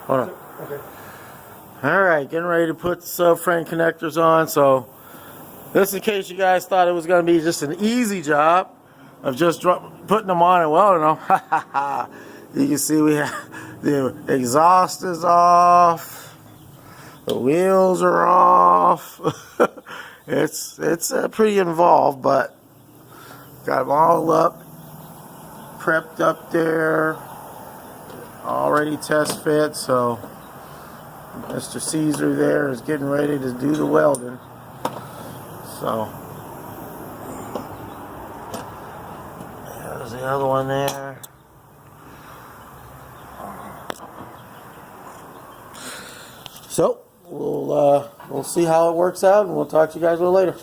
Hold on. Okay. Alright, getting ready to put the subframe connectors on. So, just in case you guys thought it was going to be just an easy job of just putting them on and welding them. You can see we have the exhaust is off. The wheels are off. It's pretty involved, but got them all up, prepped up there, already test fit. So Mr. Caesar there is getting ready to do the welding. So there's the other one there. So we'll see how it works out, and we'll talk to you guys a little later.